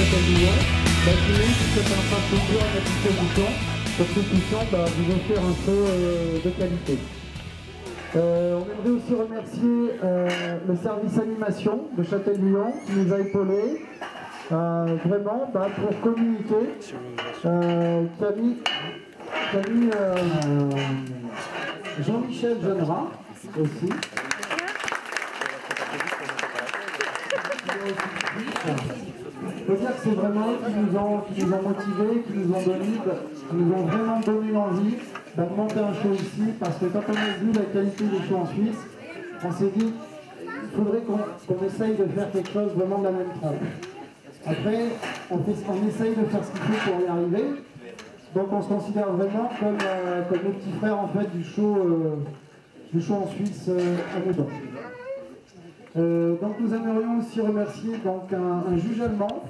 Châtel-Lyon, qui est en train de toujours à notre disposition pour que nous puissions vous offrir un show de qualité. On aimerait aussi remercier le service animation de Châtel-Lyon qui nous a épaulés vraiment pour communiquer, qui a mis Jean-Michel Jeanneret aussi. Il faut dire que c'est vraiment eux qui nous ont motivés, qui nous ont vraiment donné l'envie de monter un show ici, parce que quand on a vu la qualité des shows en Suisse, on s'est dit qu'il faudrait qu'on essaye de faire quelque chose vraiment de la même trempe. Après, on essaye de faire ce qu'il faut pour y arriver, donc on se considère vraiment comme les petits frères en fait, du show en Suisse à Meudon. Donc nous aimerions aussi remercier un juge allemand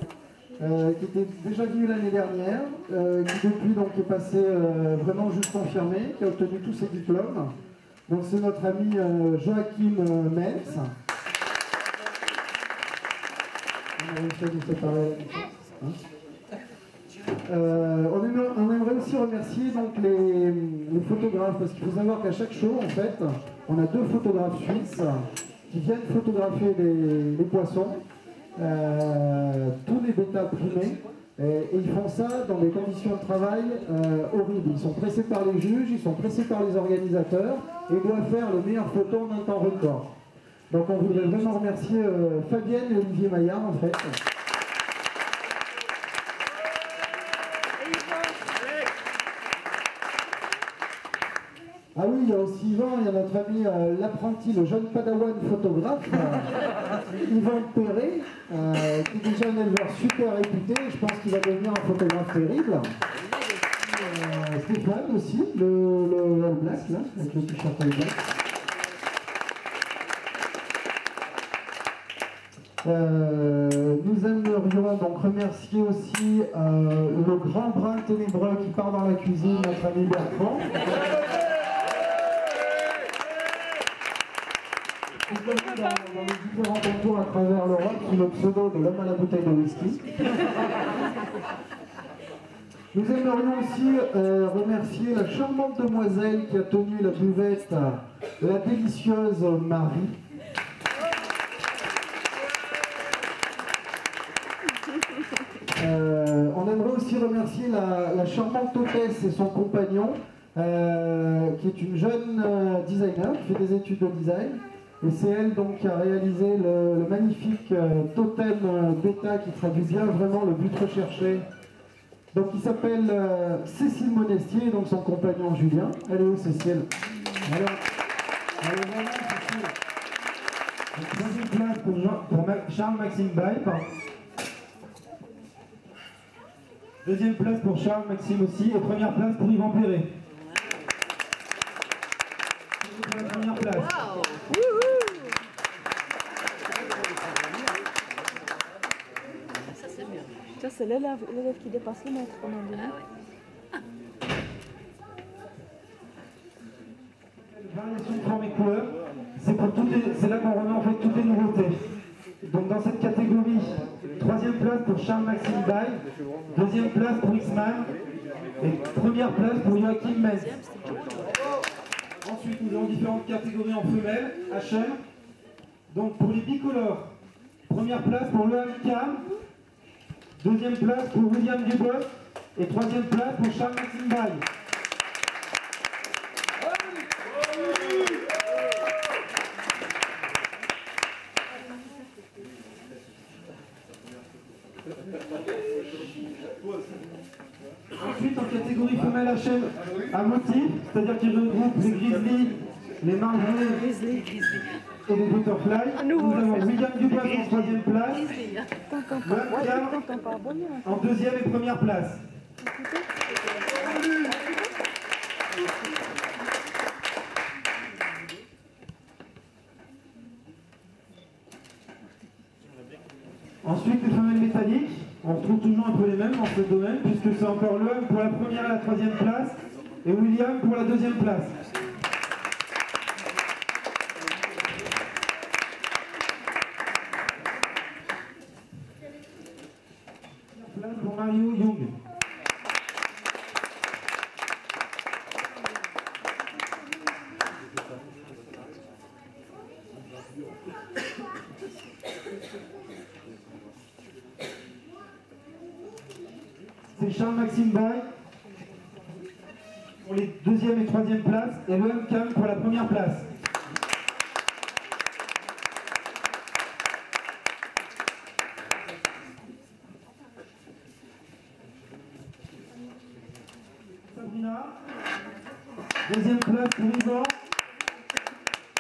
qui était déjà venu l'année dernière, qui depuis est passé vraiment juge confirmé, qui a obtenu tous ses diplômes. Donc c'est notre ami Joachim Metz. On aimerait aussi remercier les photographes, parce qu'il faut savoir qu'à chaque show, en fait, on a 2 photographes suisses qui viennent photographier les poissons, tous les bêtas primés, et ils font ça dans des conditions de travail horribles. Ils sont pressés par les juges, ils sont pressés par les organisateurs, et ils doivent faire les meilleures photos en un temps record. Donc on voudrait vraiment remercier Fabienne et Olivier Maillard en fait. Ah oui, il y a aussi Yvan, il y a notre ami l'apprenti, le jeune padawan photographe, Yvan Perret, qui est déjà un éleveur super réputé, je pense qu'il va devenir un photographe terrible. Stéphane aussi, le All Black, là, avec le t-shirt All Black. Nous aimerions donc remercier aussi le grand brin ténébreux qui part dans la cuisine, notre ami Bertrand. Dans les différents concours à travers l'Europe sous le pseudo de l'homme à la bouteille de whisky. Nous aimerions aussi remercier la charmante demoiselle qui a tenu la buvette, la délicieuse Marie. On aimerait aussi remercier la charmante hôtesse et son compagnon, qui est une jeune designer qui fait des études de design. Et c'est elle donc qui a réalisé le magnifique totem bêta qui traduit bien vraiment le but recherché. Donc il s'appelle Cécile Monestier, donc son compagnon Julien. Elle est où Cécile? Alors vraiment Cécile. Deuxième place pour Charles-Maxime Baye. Deuxième place pour Charles-Maxime aussi. Et première place pour Yvan Perret. C'est la première place. Wow. Ça c'est bien. Ça c'est l'élève qui dépasse le maître, comme on dit. Variation de forme et couleur, c'est là qu'on remet en fait toutes les nouveautés. Donc dans cette catégorie, troisième place pour Charles-Maxime Baye, deuxième place pour X-Man et première place pour Joachim Metz. Ensuite, nous avons différentes catégories en femelles, HM. Donc pour les bicolores, première place pour le Cam, deuxième place pour William Dubos et troisième place pour Charles-Maxime Baye. Ensuite, en catégorie femelle HM à motif, c'est-à-dire qu'il regroupe les grizzlies, les marbrés et les butterflies. Nous avons William Dubois en troisième place, en deuxième et première place. Ensuite, les femelles métalliques, on retrouve toujours un peu les mêmes dans ce domaine, puisque c'est encore l'homme pour la première et la troisième place, et William pour la deuxième place. place pour Mario Young. C'est Charles-Maxime Bay pour les 2e et 3e places et l'OM Cam pour la 1re place. Sabrina, 2e place pour Yvan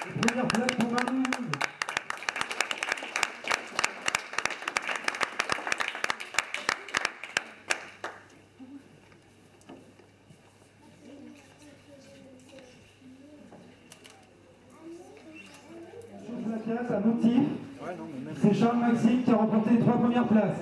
et 1re place pour Marie. À motif, c'est Charles-Maxime qui a remporté les 3 premières places.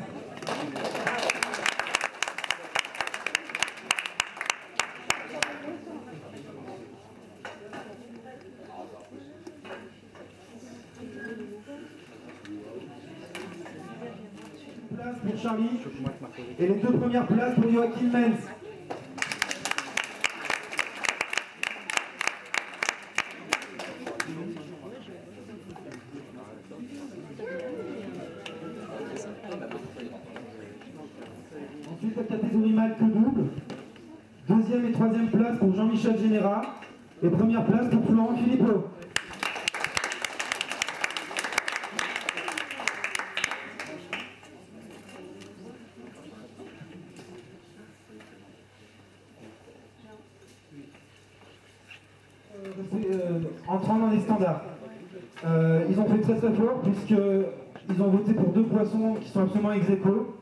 Une place pour Charlie et les 2 premières places pour Joachim Menz. Ensuite, la catégorie mâle que double. 2e et 3e place pour Jean-Michel Générat. Et 1re place pour Florent Philippot. Entrant dans les standards. Ils ont fait très très fort puisqu'ils ont voté pour 2 poissons qui sont absolument ex aequo.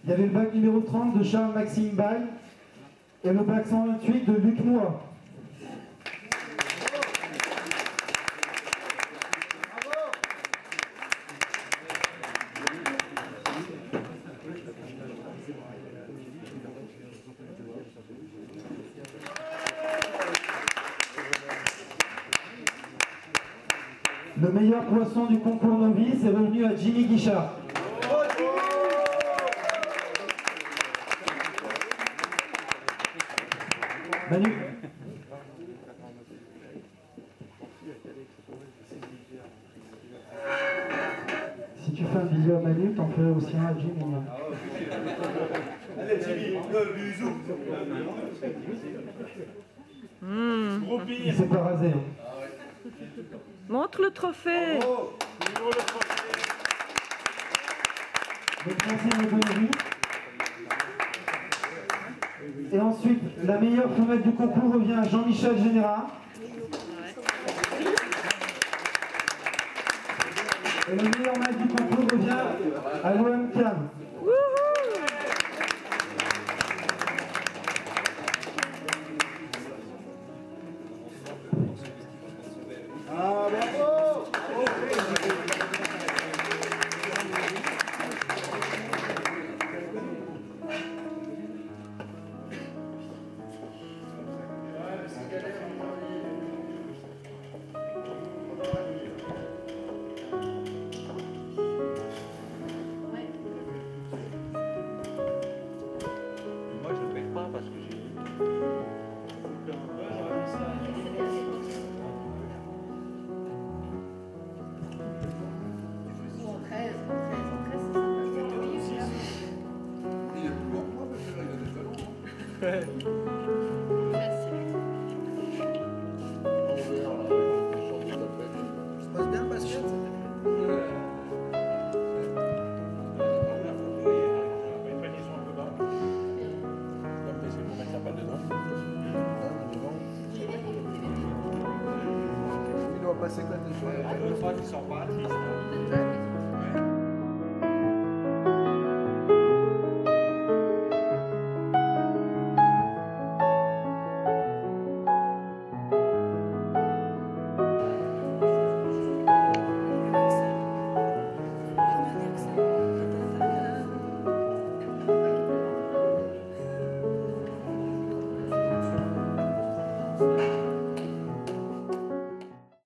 Il y avait le bac numéro 30 de Charles-Maxime Bay et le bac 128 de Luc Moua. Le meilleur poisson du concours novice est revenu à Jimmy Guichard. Manu. Si tu fais un bisou à Manu, t'en fais aussi un à Jimmy. Allez Jimmy, bisous. Il s'est pas rasé. Hein. Montre le trophée. Le troisième est revenu. Et ensuite, la meilleure femelle du concours revient à Jean-Michel Générat. Et le meilleur mâle du concours revient à l'OM Cam. Ah bravo. Moi je ne paye pas parce que j'ai... Il est plus lourd que moi, parce que là, il a des talons. Ça se passe bien le basket? Il doit pas s'éclater. Une fois qu'ils sont partis,